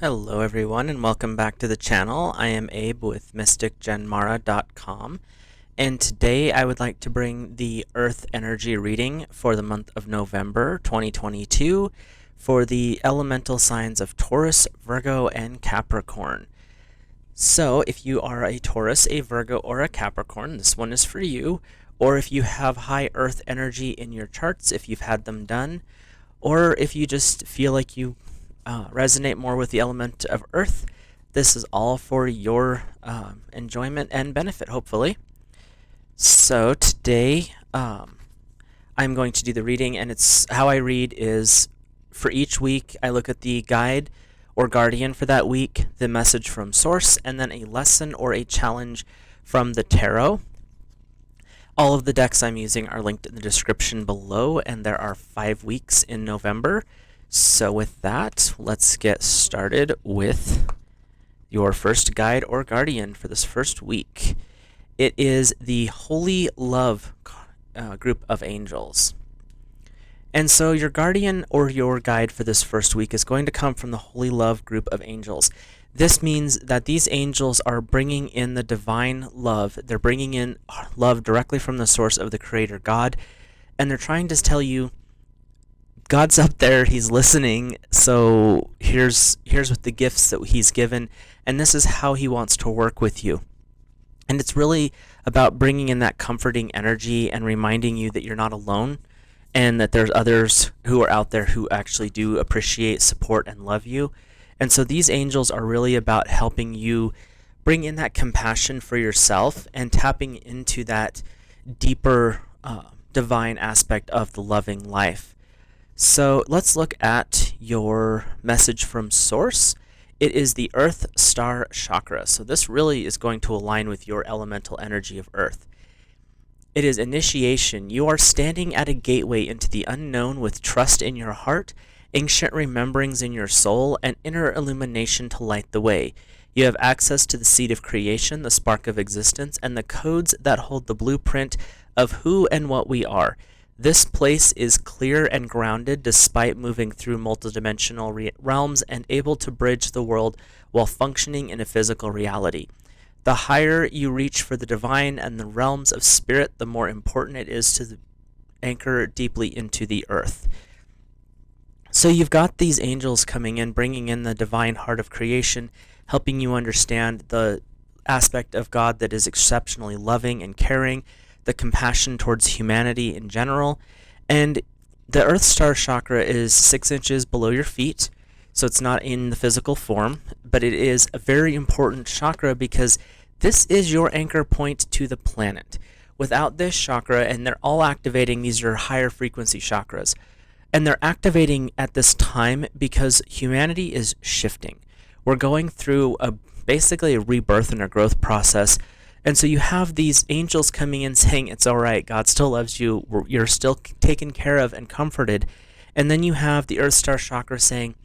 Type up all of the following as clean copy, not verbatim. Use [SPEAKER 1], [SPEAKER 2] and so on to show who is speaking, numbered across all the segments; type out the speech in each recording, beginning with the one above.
[SPEAKER 1] Hello everyone and welcome back to the channel. I am Abe with MysticGenmara.com, and today I would like to bring the Earth energy reading for the month of November 2022 for the elemental signs of Taurus, Virgo, and Capricorn. So if you are a Taurus, a Virgo, or a Capricorn, this one is for you. Or if you have high Earth energy in your charts, if you've had them done, or if you just feel like you resonate more with the element of Earth, this is all for your enjoyment and benefit, hopefully. So today I'm going to do the reading, and it's how I read is for each week I look at the guide or guardian for that week, the message from source, and then a lesson or a challenge from the tarot. All of the decks I'm using are linked in the description below, and there are 5 weeks in November. So with that, let's get started with your first guide or guardian for this first week. It is the Holy Love group of angels. And so your guardian or your guide for this first week is going to come from the Holy Love group of angels. This means that these angels are bringing in the divine love. They're bringing in love directly from the source of the Creator God, and they're trying to tell you God's up there, He's listening, so here's with the gifts that He's given, and this is how He wants to work with you. And it's really about bringing in that comforting energy and reminding you that you're not alone, and that there's others who are out there who actually do appreciate, support, and love you. And so these angels are really about helping you bring in that compassion for yourself and tapping into that deeper divine aspect of the loving life. So let's look at your message from source. It is the Earth Star Chakra. So this really is going to align with your elemental energy of Earth. It is initiation. You are standing at a gateway into the unknown with trust in your heart, ancient rememberings in your soul, and inner illumination to light the way. You have access to the seed of creation, the spark of existence, and the codes that hold the blueprint of who and what we are. This place is clear and grounded despite moving through multidimensional realms and able to bridge the world while functioning in a physical reality. The higher you reach for the divine and the realms of spirit, the more important it is to anchor deeply into the earth. So you've got these angels coming in, bringing in the divine heart of creation, helping you understand the aspect of God that is exceptionally loving and caring, the compassion towards humanity in general. And the Earth Star Chakra is 6 inches below your feet, so it's not in the physical form, but it is a very important chakra because this is your anchor point to the planet. Without this chakra, and they're all activating, these are higher frequency chakras, and they're activating at this time because humanity is shifting. We're going through basically a rebirth and a growth process. And so you have these angels coming in saying, it's all right, God still loves you, you're still taken care of and comforted. And then you have the Earth Star Chakra saying,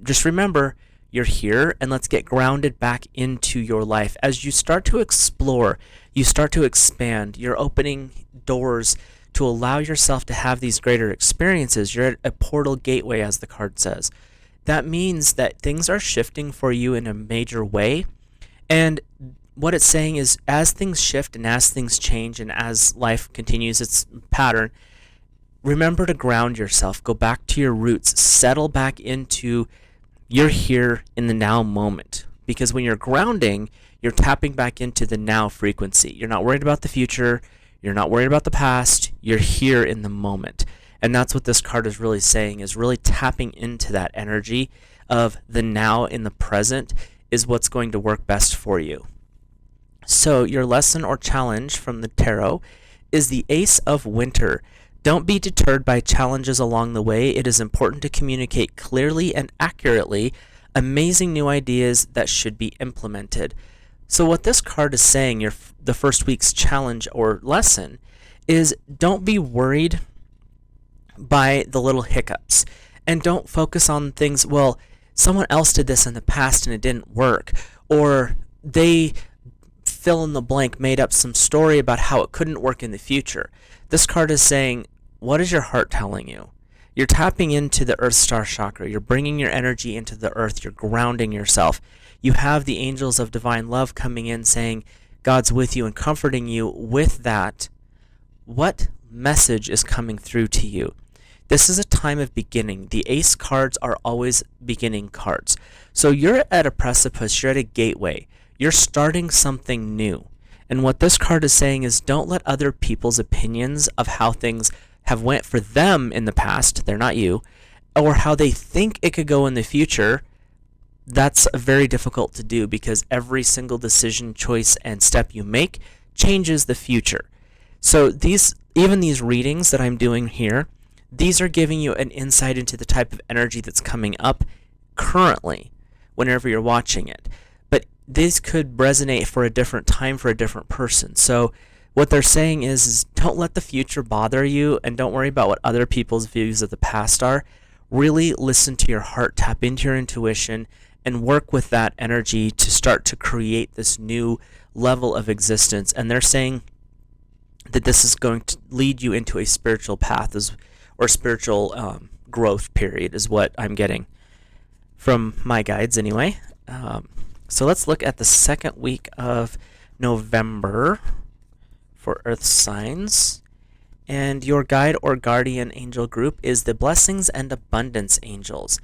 [SPEAKER 1] just remember, you're here, and let's get grounded back into your life. As you start to explore, you start to expand, you're opening doors to allow yourself to have these greater experiences. You're at a portal gateway, as the card says. That means that things are shifting for you in a major way. And what it's saying is, as things shift and as things change and as life continues its pattern, remember to ground yourself. Go back to your roots. Settle back into you're here in the now moment. Because when you're grounding, you're tapping back into the now frequency. You're not worried about the future. You're not worried about the past. You're here in the moment. And that's what this card is really saying, is really tapping into that energy of the now in the present is what's going to work best for you. So your lesson or challenge from the tarot is the Ace of Winter. Don't be deterred by challenges along the way. It is important to communicate clearly and accurately amazing new ideas that should be implemented. So what this card is saying, the first week's challenge or lesson, is don't be worried by the little hiccups. And don't focus on things, well, someone else did this in the past and it didn't work. Or they fill in the blank made up some story about how it couldn't work in the future. This card is saying, what is your heart telling you? You're tapping into the Earth Star Chakra. You're bringing your energy into the earth. You're grounding yourself. You have the angels of divine love coming in saying, God's with you and comforting you with that. What message is coming through to you? This is a time of beginning. The ace cards are always beginning cards. So you're at a precipice. You're at a gateway. You're starting something new. And what this card is saying is don't let other people's opinions of how things have went for them in the past, they're not you, or how they think it could go in the future. That's very difficult to do because every single decision, choice, and step you make changes the future. So even these readings that I'm doing here, these are giving you an insight into the type of energy that's coming up currently whenever you're watching it. But this could resonate for a different time for a different person. So what they're saying is don't let the future bother you and don't worry about what other people's views of the past are. Really listen to your heart, tap into your intuition, and work with that energy to start to create this new level of existence. And they're saying that this is going to lead you into a spiritual path or spiritual growth period is what I'm getting from my guides anyway. So let's look at the second week of November for Earth signs. And your guide or guardian angel group is the Blessings and Abundance Angels.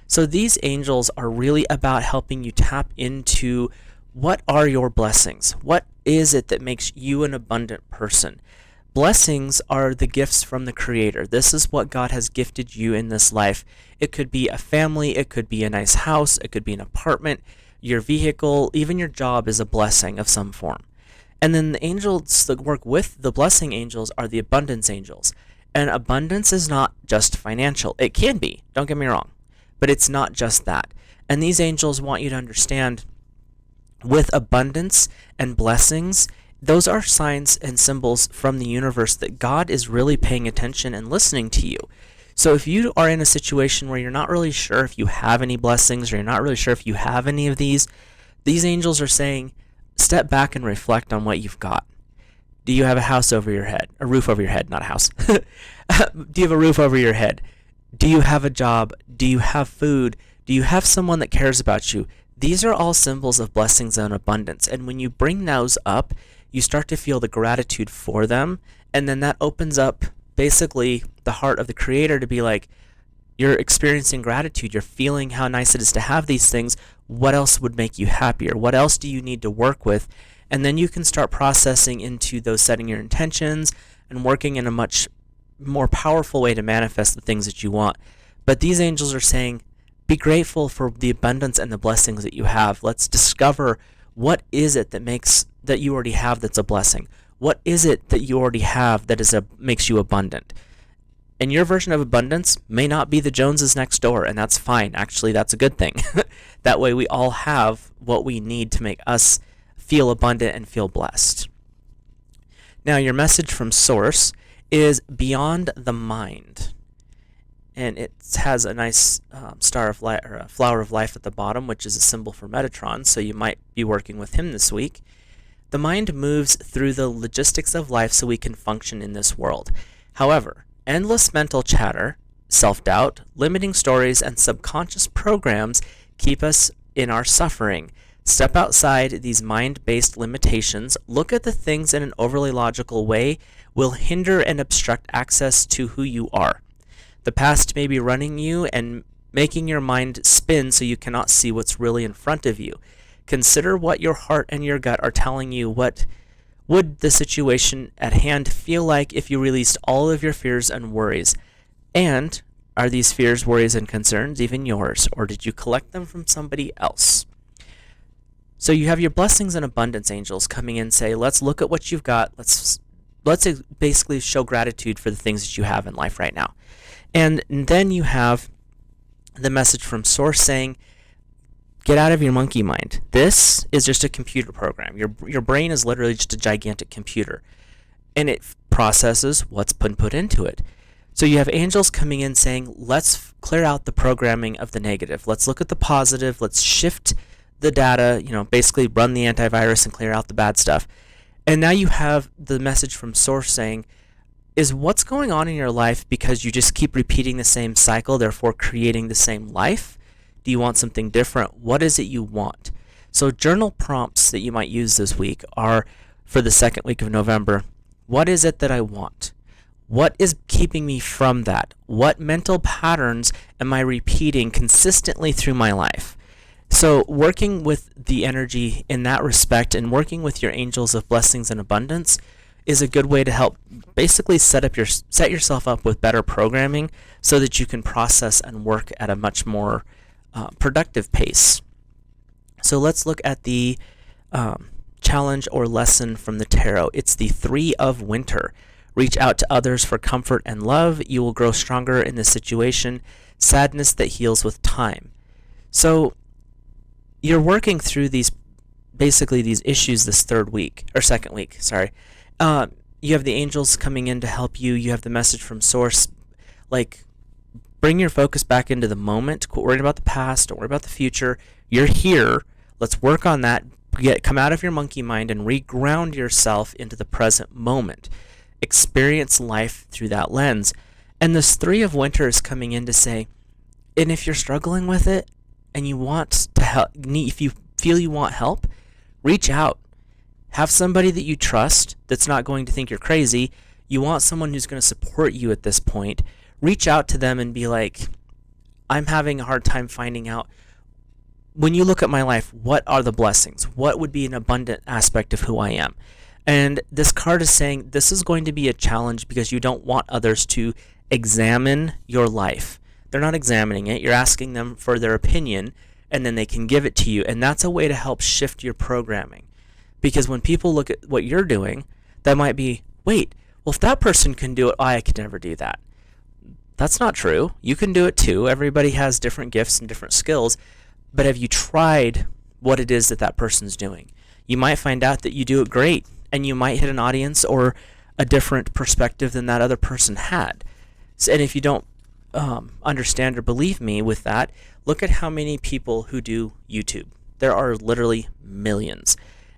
[SPEAKER 1] So these angels are really about helping you tap into what are your blessings? What is it that makes you an abundant person? Blessings are the gifts from the Creator. This is what God has gifted you in this life. It could be a family, it could be a nice house, it could be an apartment, your vehicle, even your job is a blessing of some form. And then the angels that work with the blessing angels are the abundance angels. And abundance is not just financial. It can be, don't get me wrong, but it's not just that. And these angels want you to understand with abundance and blessings, those are signs and symbols from the universe that God is really paying attention and listening to you. So if you are in a situation where you're not really sure if you have any blessings or you're not really sure if you have any of these angels are saying, step back and reflect on what you've got. Do you have a house over your head? A roof over your head, not a house. Do you have a roof over your head? Do you have a job? Do you have food? Do you have someone that cares about you? These are all symbols of blessings and abundance. And when you bring those up, you start to feel the gratitude for them. And then that opens up basically the heart of the Creator to be like, you're experiencing gratitude. You're feeling how nice it is to have these things. What else would make you happier? What else do you need to work with? And then you can start processing into those, setting your intentions and working in a much more powerful way to manifest the things that you want. But these angels are saying, be grateful for the abundance and the blessings that you have. Let's discover what is it that you already have that's a blessing. What is it that you already have that makes you abundant? And your version of abundance may not be the Joneses next door, and that's fine. Actually, that's a good thing. That way we all have what we need to make us feel abundant and feel blessed. Now, your message from Source is beyond the mind. And it has a nice star of light or a flower of life at the bottom, which is a symbol for Metatron, so you might be working with him this week. The mind moves through the logistics of life so we can function in this world. However, endless mental chatter, self-doubt, limiting stories, and subconscious programs keep us in our suffering. Step outside these mind-based limitations, look at the things in an overly logical way, will hinder and obstruct access to who you are. The past may be running you and making your mind spin so you cannot see what's really in front of you. Consider what your heart and your gut are telling you. What would the situation at hand feel like if you released all of your fears and worries? And are these fears, worries, and concerns even yours, or did you collect them from somebody else? So you have your blessings and abundance angels coming in and say, let's look at what you've got. Let's basically show gratitude for the things that you have in life right now. And then you have the message from Source saying, get out of your monkey mind. This is just a computer program. Your brain is literally just a gigantic computer, and it processes what's been put into it. So you have angels coming in saying, let's clear out the programming of the negative. Let's look at the positive. Let's shift the data, basically run the antivirus and clear out the bad stuff. And now you have the message from Source saying, is what's going on in your life because you just keep repeating the same cycle, therefore creating the same life? Do you want something different? What is it you want? So journal prompts that you might use this week are for the second week of November. What is it that I want? What is keeping me from that? What mental patterns am I repeating consistently through my life? So working with the energy in that respect and working with your angels of blessings and abundance is a good way to help basically set yourself up with better programming so that you can process and work at a much more productive pace. So let's look at the challenge or lesson from the tarot. It's the 3 of Winter. Reach out to others for comfort and love. You will grow stronger in this situation. Sadness that heals with time. So you're working through these issues this second week. You have the angels coming in to help you. You have the message from Source, like, bring your focus back into the moment. Quit worrying about the past. Don't worry about the future. You're here. Let's work on that. Come out of your monkey mind and reground yourself into the present moment. Experience life through that lens. And this 3 of Winter is coming in to say, and if you're struggling with it and you want to help, if you feel you want help, reach out. Have somebody that you trust that's not going to think you're crazy. You want someone who's going to support you at this point. Reach out to them and be like, I'm having a hard time finding out, when you look at my life, what are the blessings? What would be an abundant aspect of who I am? And this card is saying this is going to be a challenge because you don't want others to examine your life. They're not examining it. You're asking them for their opinion, and then they can give it to you. And that's a way to help shift your programming. Because when people look at what you're doing, that might be, wait, well, if that person can do it, I could never do that. That's not true. You can do it too. Everybody has different gifts and different skills. But have you tried what it is that that person's doing? You might find out that you do it great, and you might hit an audience or a different perspective than that other person had. So, and if you don't understand or believe me with that, look at how many people who do YouTube. There are literally millions.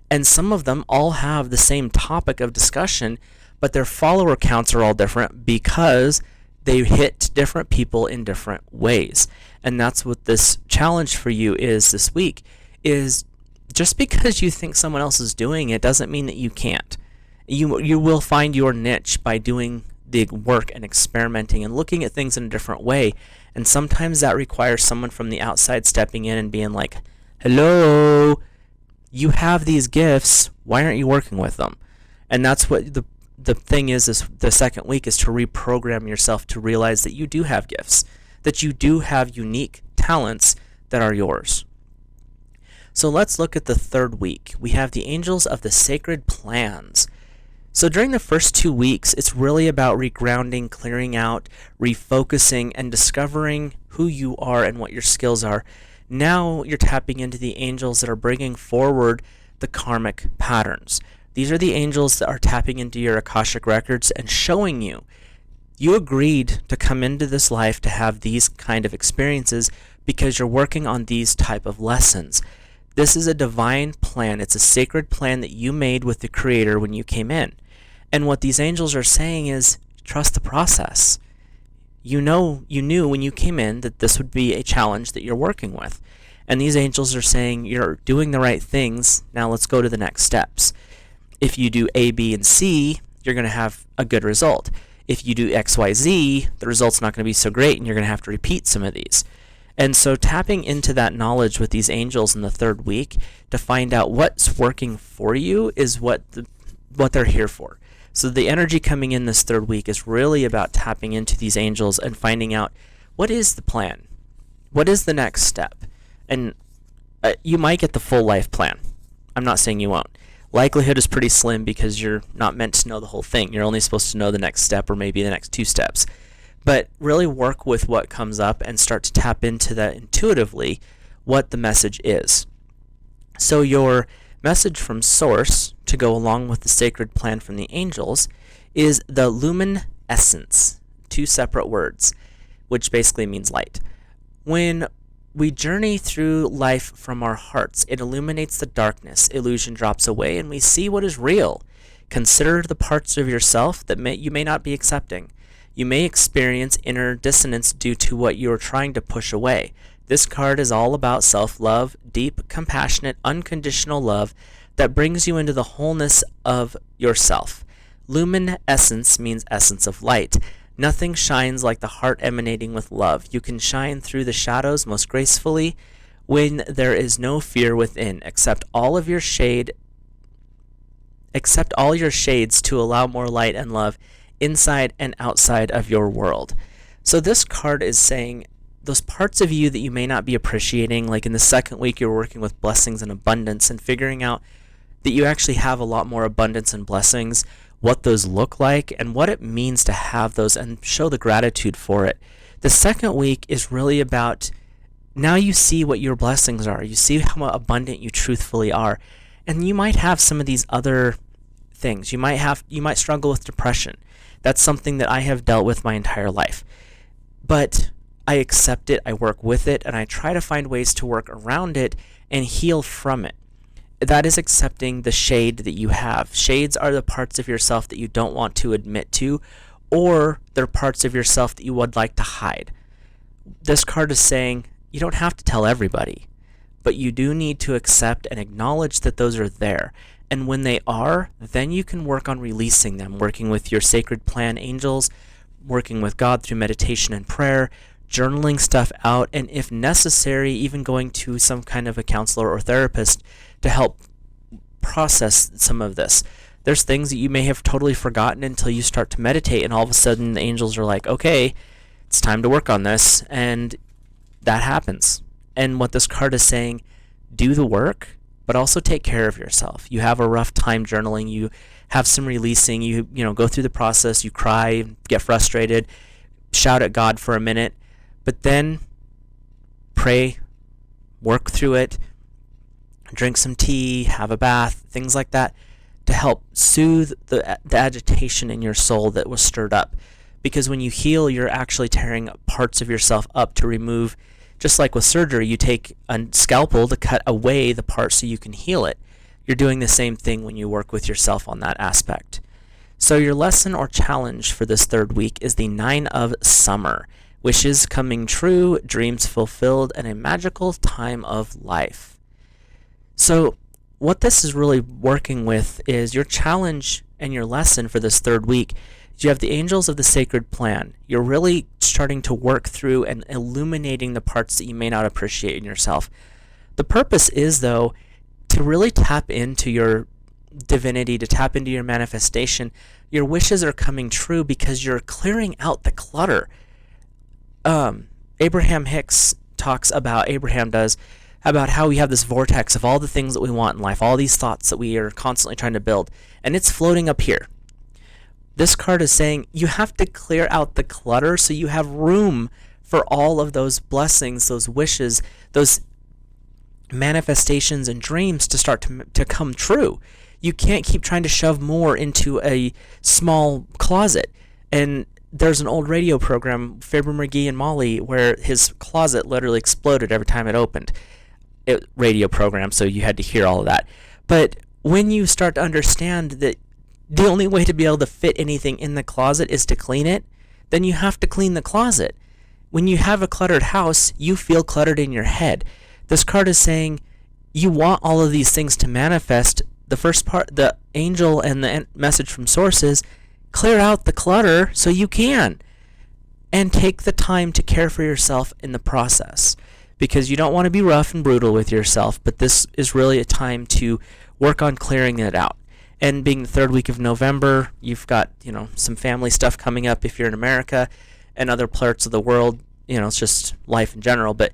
[SPEAKER 1] And some of them all have the same topic of discussion, but their follower counts are all different because they hit different people in different ways. And that's what this challenge for you is this week, is just because you think someone else is doing it doesn't mean that you can't. You will find your niche by doing the work and experimenting and looking at things in a different way. And sometimes that requires someone from the outside stepping in and being like, hello, you have these gifts, why aren't you working with them? And that's what the thing is the second week, is to reprogram yourself to realize that you do have gifts, that you do have unique talents that are yours. So let's look at the third week. We have the angels of the sacred plans. So during the first 2 weeks, it's really about regrounding, clearing out, refocusing, and discovering who you are and what your skills are. Now you're tapping into the angels that are bringing forward the karmic patterns. These are the angels that are tapping into your Akashic records and showing you agreed to come into this life to have these kind of experiences because you're working on these type of lessons. This is a divine plan. It's a sacred plan that you made with the Creator when you came in. And what these angels are saying is, trust the process. You knew when you came in that this would be a challenge that you're working with. And these angels are saying, you're doing the right things. Now let's go to the next steps. If you do A, B, and C, you're going to have a good result. If you do X, Y, Z, the result's not going to be so great, and you're going to have to repeat some of these. And so tapping into that knowledge with these angels in the third week to find out what's working for you is what they're here for. So the energy coming in this third week is really about tapping into these angels and finding out, what is the plan? What is the next step? And you might get the full life plan. I'm not saying you won't. Likelihood is pretty slim because you're not meant to know the whole thing. You're only supposed to know the next step or maybe the next 2 steps. But really work with what comes up and start to tap into that intuitively, what the message is. So your message from Source, to go along with the sacred plan from the angels, is the luminescence, 2 separate words, which basically means light. When we journey through life from our hearts, it illuminates the darkness, illusion drops away, and we see what is real. Consider the parts of yourself that you may not be accepting. You may experience inner dissonance due to what you are trying to push away. This card is all about self-love, deep, compassionate, unconditional love that brings you into the wholeness of yourself. Luminescence means essence of light. Nothing shines like the heart emanating with love. You can shine through the shadows most gracefully when there is no fear within. Accept all your shades to allow more light and love inside and outside of your world. So this card is saying those parts of you that you may not be appreciating, like in the second week you're working with blessings and abundance and figuring out that you actually have a lot more abundance and blessings, what those look like and what it means to have those, and show the gratitude for it. The second week is really about, now you see what your blessings are. You see how abundant you truthfully are. And you might have some of these other things. You might struggle with depression. That's something that I have dealt with my entire life. But I accept it, I work with it, and I try to find ways to work around it and heal from it. That is accepting the shade that you have. Shades are the parts of yourself that you don't want to admit to, or they're parts of yourself that you would like to hide. This card is saying you don't have to tell everybody, but you do need to accept and acknowledge that those are there. And when they are, then you can work on releasing them, working with your sacred plan angels, working with God through meditation and prayer, journaling stuff out, and if necessary, even going to some kind of a counselor or therapist to help process some of this. There's things that you may have totally forgotten until you start to meditate, and all of a sudden the angels are like, okay, it's time to work on this, and that happens. And what this card is saying, do the work, but also take care of yourself. You have a rough time journaling, you have some releasing, you go through the process, you cry, get frustrated, shout at God for a minute, but then pray, work through it, drink some tea, have a bath, things like that, to help soothe the agitation in your soul that was stirred up. Because when you heal, you're actually tearing parts of yourself up to remove, just like with surgery, you take a scalpel to cut away the part so you can heal it. You're doing the same thing when you work with yourself on that aspect. So your lesson or challenge for this third week is the 9 of Summer. Wishes coming true, dreams fulfilled, and a magical time of life. So what this is really working with is your challenge and your lesson for this third week. You have the angels of the sacred plan. You're really starting to work through and illuminating the parts that you may not appreciate in yourself. The purpose is, though, to really tap into your divinity, to tap into your manifestation. Your wishes are coming true because you're clearing out the clutter. Abraham Hicks does about how we have this vortex of all the things that we want in life, all these thoughts that we are constantly trying to build, and it's floating up here. This card is saying you have to clear out the clutter so you have room for all of those blessings, those wishes, those manifestations and dreams to start to come true. You can't keep trying to shove more into a small closet. And there's an old radio program, Faber McGee and Molly, where his closet literally exploded every time it opened. Radio program, so you had to hear all of that. But when you start to understand that the only way to be able to fit anything in the closet is to clean it, then you have to clean the closet. When you have a cluttered house, you feel cluttered in your head. This card is saying you want all of these things to manifest. The first part, the angel and the message from source is clear out the clutter so you can. And take the time to care for yourself in the process. Because you don't want to be rough and brutal with yourself, but this is really a time to work on clearing it out. And being the third week of November, you've got, some family stuff coming up if you're in America and other parts of the world. It's just life in general, but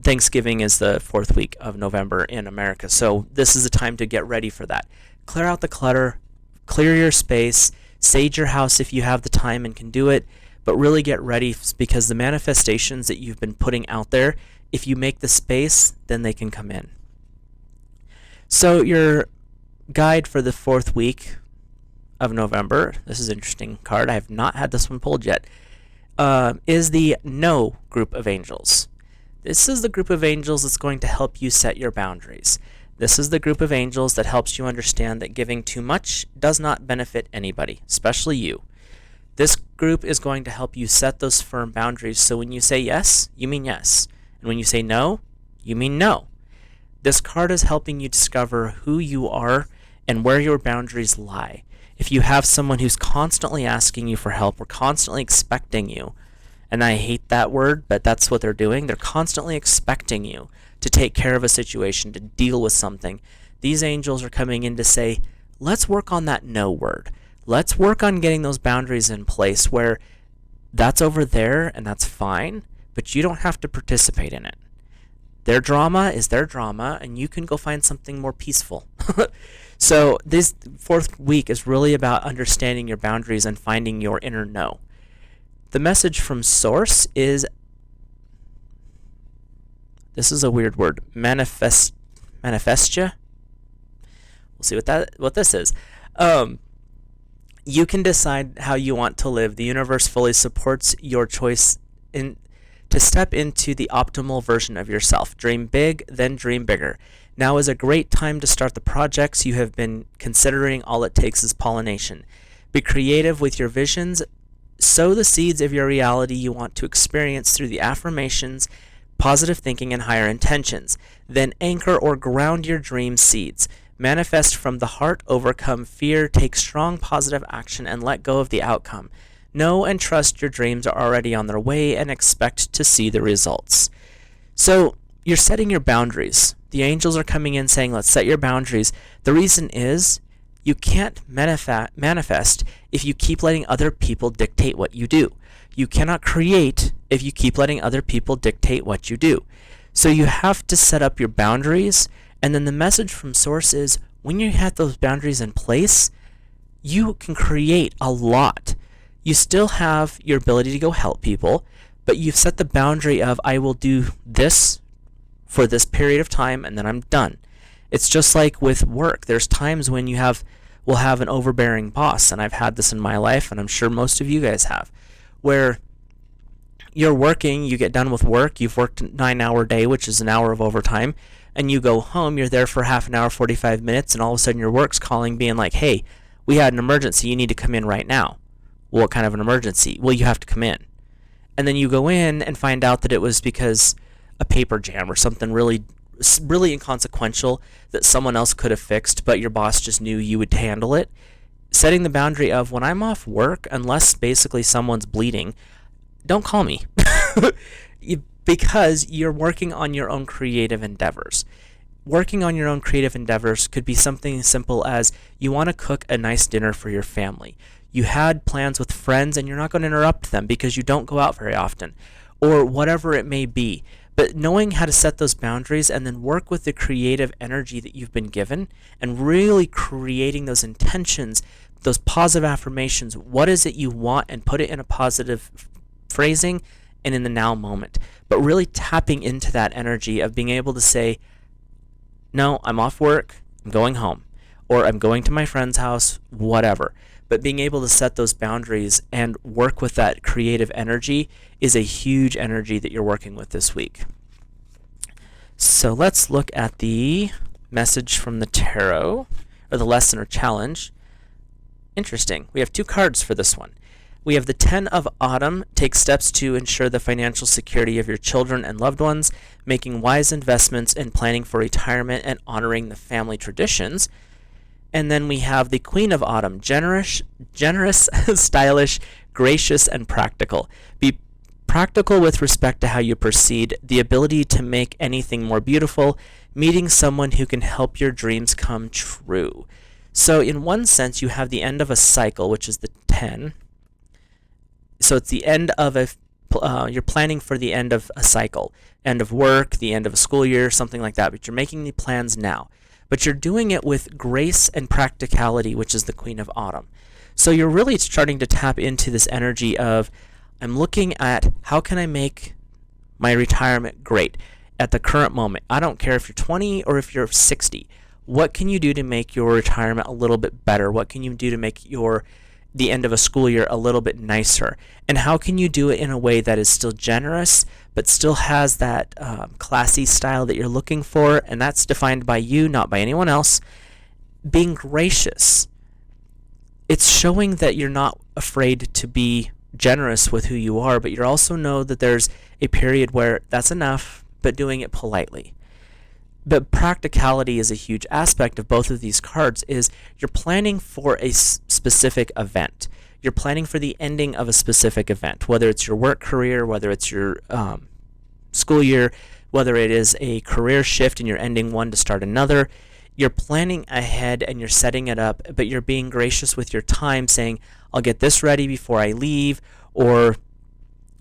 [SPEAKER 1] Thanksgiving is the 4th week of November in America. So this is a time to get ready for that. Clear out the clutter, clear your space, sage your house if you have the time and can do it, but really get ready because the manifestations that you've been putting out there, if you make the space, then they can come in. So your guide for the 4th week of November, this is an interesting card, I have not had this one pulled yet, is the No group of angels. This is the group of angels that's going to help you set your boundaries. This is the group of angels that helps you understand that giving too much does not benefit anybody, especially you. This group is going to help you set those firm boundaries, so when you say yes, you mean yes. And when you say no, you mean no. This card is helping you discover who you are and where your boundaries lie. If you have someone who's constantly asking you for help or constantly expecting you, and I hate that word, but that's what they're doing. They're constantly expecting you to take care of a situation, to deal with something. These angels are coming in to say, let's work on that no word. Let's work on getting those boundaries in place where that's over there and that's fine, but you don't have to participate in it. Their drama is their drama, and you can go find something more peaceful. So this fourth week is really about understanding your boundaries and finding your inner no. The message from Source is, this is a weird word, manifestia. We'll see what this is. You can decide how you want to live. The universe fully supports your choice to step into the optimal version of yourself. Dream big, then dream bigger. Now is a great time to start the projects you have been considering. All it takes is pollination. Be creative with your visions. Sow the seeds of your reality you want to experience through the affirmations, positive thinking, and higher intentions. Then anchor or ground your dream seeds. Manifest from the heart, overcome fear, take strong positive action, and let go of the outcome. Know and trust your dreams are already on their way and expect to see the results. So you're setting your boundaries. The angels are coming in saying, let's set your boundaries. The reason is you can't manifest if you keep letting other people dictate what you do. You cannot create if you keep letting other people dictate what you do. So you have to set up your boundaries, and then the message from Source is when you have those boundaries in place, you can create a lot. You still have your ability to go help people, but you've set the boundary of, I will do this for this period of time and then I'm done. It's just like with work. There's times when will have an overbearing boss, and I've had this in my life, and I'm sure most of you guys have, where you're working, you get done with work, you've worked a 9-hour day, which is an hour of overtime, and you go home, you're there for half an hour, 45 minutes, and all of a sudden your work's calling, being like, hey, we had an emergency, you need to come in right now. Well, what kind of an emergency? Well, you have to come in. And then you go in and find out that it was because a paper jam or something really inconsequential that someone else could have fixed, but your boss just knew you would handle it. Setting the boundary of, when I'm off work, unless basically someone's bleeding, don't call me. Because you're working on your own creative endeavors. Working on your own creative endeavors could be something as simple as you want to cook a nice dinner for your family. You had plans with friends and you're not going to interrupt them because you don't go out very often, or whatever it may be. But knowing how to set those boundaries and then work with the creative energy that you've been given and really creating those intentions, those positive affirmations, what is it you want, and put it in a positive phrasing and in the now moment. But really tapping into that energy of being able to say, no, I'm off work, I'm going home, or I'm going to my friend's house, whatever. But being able to set those boundaries and work with that creative energy is a huge energy that you're working with this week. So let's look at the message from the tarot, or the lesson or challenge. Interesting. We have 2 cards for this one. We have the 10 of Autumn. Take steps to ensure the financial security of your children and loved ones, making wise investments and planning for retirement and honoring the family traditions. And then we have the Queen of Autumn, generous, stylish, gracious, and practical. Be practical with respect to how you proceed, the ability to make anything more beautiful, meeting someone who can help your dreams come true. So in one sense, you have the end of a cycle, which is the 10. So it's the end of you're planning for the end of a cycle, end of work, the end of a school year, something like that, but you're making the plans now. But you're doing it with grace and practicality, which is the Queen of Autumn. So you're really starting to tap into this energy of, I'm looking at how can I make my retirement great at the current moment. I don't care if you're 20 or if you're 60. What can you do to make your retirement a little bit better? What can you do to make the end of a school year a little bit nicer? And how can you do it in a way that is still generous, but still has that classy style that you're looking for, and that's defined by you, not by anyone else. Being gracious. It's showing that you're not afraid to be generous with who you are, but you also know that there's a period where that's enough, but doing it politely. But practicality is a huge aspect of both of these cards. Is you're planning for a specific event. You're planning for the ending of a specific event, whether it's your work career, whether it's your school year, whether it is a career shift and you're ending one to start another. You're planning ahead and you're setting it up, but you're being gracious with your time, saying, I'll get this ready before I leave, or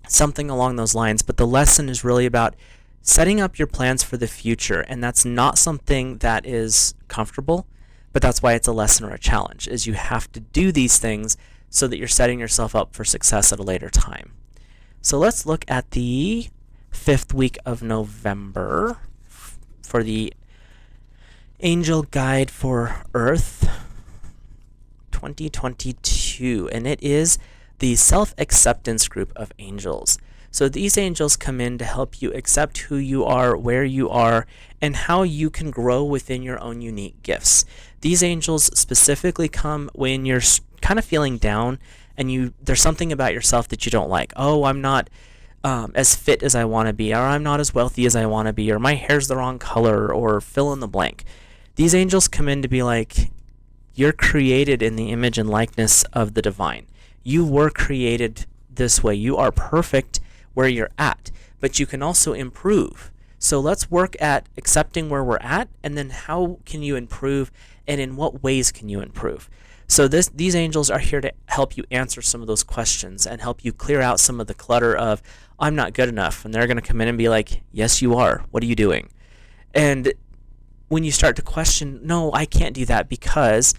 [SPEAKER 1] something along those lines. But the lesson is really about setting up your plans for the future, and that's not something that is comfortable, but that's why it's a lesson or a challenge, is you have to do these things so that you're setting yourself up for success at a later time. So let's look at the 5th week of November for the Angel Guide for Earth 2022, and it is the self-acceptance group of angels. So these angels come in to help you accept who you are, where you are, and how you can grow within your own unique gifts. These angels specifically come when you're kind of feeling down and there's something about yourself that you don't like. Oh, I'm not as fit as I want to be, or I'm not as wealthy as I want to be, or my hair's the wrong color, or fill in the blank. These angels come in to be like, you're created in the image and likeness of the divine. You were created this way. You are perfect where you're at, but you can also improve. So let's work at accepting where we're at, and then how can you improve, and in what ways can you improve? So these angels are here to help you answer some of those questions and help you clear out some of the clutter of, I'm not good enough. And they're going to come in and be like, yes, you are. What are you doing? And when you start to question, no, I can't do that because,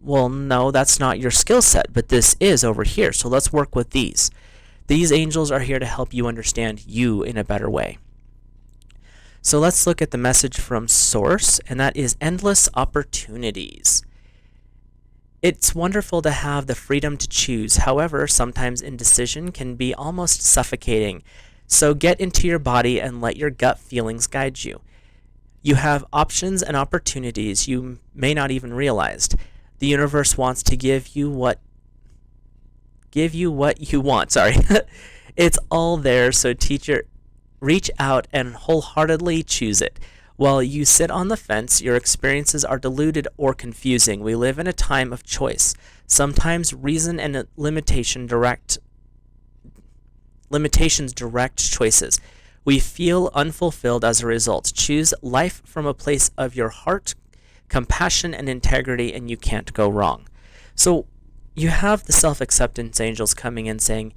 [SPEAKER 1] well, no, that's not your skill set, but this is over here. So let's work with these. These angels are here to help you understand you in a better way. So let's look at the message from Source, and that is endless opportunities. It's wonderful to have the freedom to choose. However, sometimes indecision can be almost suffocating. So get into your body and let your gut feelings guide you. You have options and opportunities you may not even realize. The universe wants to give you what you want. It's all there, so reach out and wholeheartedly choose it. While you sit on the fence, your experiences are diluted or confusing. We live in a time of choice. Sometimes reason and limitations direct choices. We feel unfulfilled as a result. Choose life from a place of your heart, compassion, and integrity, and you can't go wrong. So you have the self-acceptance angels coming in saying,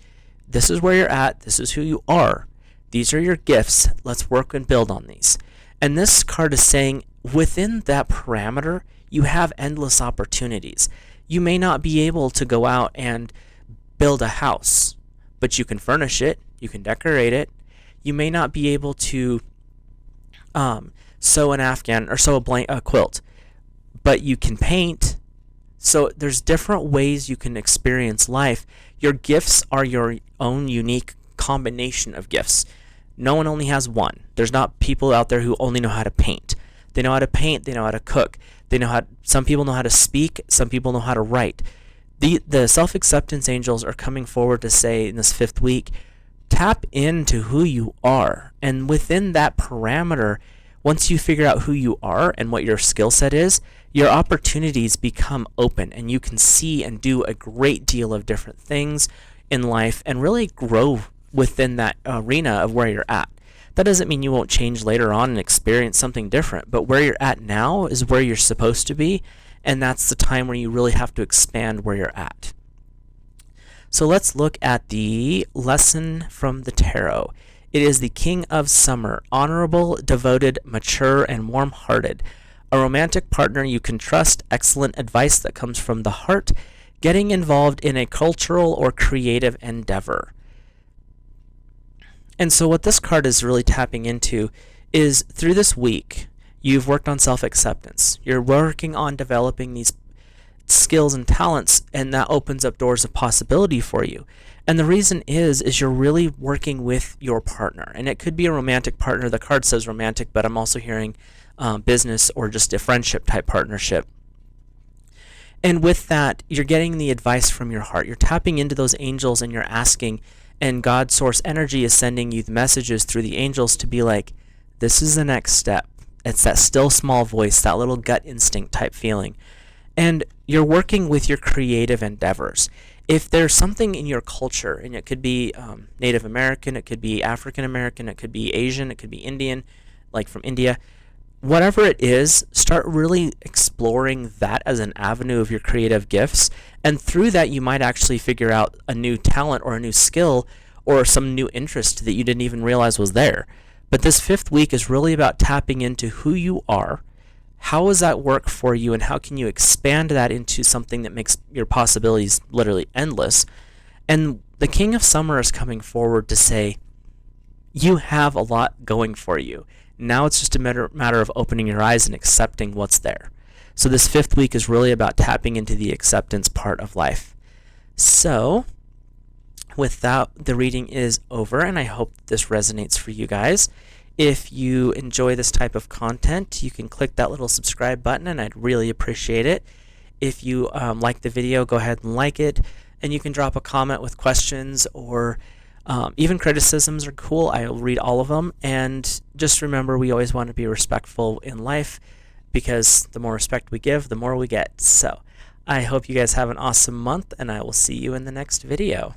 [SPEAKER 1] this is where you're at, this is who you are, these are your gifts, let's work and build on these. And this card is saying, within that parameter, you have endless opportunities. You may not be able to go out and build a house, but you can furnish it, you can decorate it. You may not be able to sew an afghan or sew a quilt, but you can paint. So there's different ways you can experience life. Your gifts are your own unique combination of gifts. No one only has one. There's not people out there who only know how to paint. They know how to paint, they know how to cook. Some people know how to speak, some people know how to write. The self-acceptance angels are coming forward to say in this 5th week, tap into who you are. And within that parameter, once you figure out who you are and what your skill set is, your opportunities become open and you can see and do a great deal of different things in life and really grow within that arena of where you're at. That doesn't mean you won't change later on and experience something different, but where you're at now is where you're supposed to be, and that's the time where you really have to expand where you're at. So let's look at the lesson from the tarot. It is the King of Summer, honorable, devoted, mature, and warm-hearted. A romantic partner you can trust, excellent advice that comes from the heart, getting involved in a cultural or creative endeavor. And so what this card is really tapping into is through this week, you've worked on self-acceptance. You're working on developing these skills and talents, and that opens up doors of possibility for you. And the reason is you're really working with your partner, and it could be a romantic partner. The card says romantic, but I'm also hearing business or just a friendship type partnership. And with that, you're getting the advice from your heart. You're tapping into those angels and you're asking, and God source energy is sending you the messages through the angels to be like, this is the next step. It's that still small voice, that little gut instinct type feeling. And you're working with your creative endeavors. If there's something in your culture, and it could be Native American, it could be African American, it could be Asian, it could be Indian, like from India, whatever it is, start really exploring that as an avenue of your creative gifts. And through that, you might actually figure out a new talent or a new skill or some new interest that you didn't even realize was there. But this 5th week is really about tapping into who you are. How does that work for you, and how can you expand that into something that makes your possibilities literally endless? And the King of Summer is coming forward to say, you have a lot going for you. Now it's just a matter of opening your eyes and accepting what's there. So this 5th week is really about tapping into the acceptance part of life. So with that, the reading is over, and I hope this resonates for you guys. If you enjoy this type of content, you can click that little subscribe button, and I'd really appreciate it. If you like the video, go ahead and like it, and you can drop a comment with questions or even criticisms are cool. I'll read all of them. And just remember, we always want to be respectful in life, because the more respect we give, the more we get. So I hope you guys have an awesome month, and I will see you in the next video.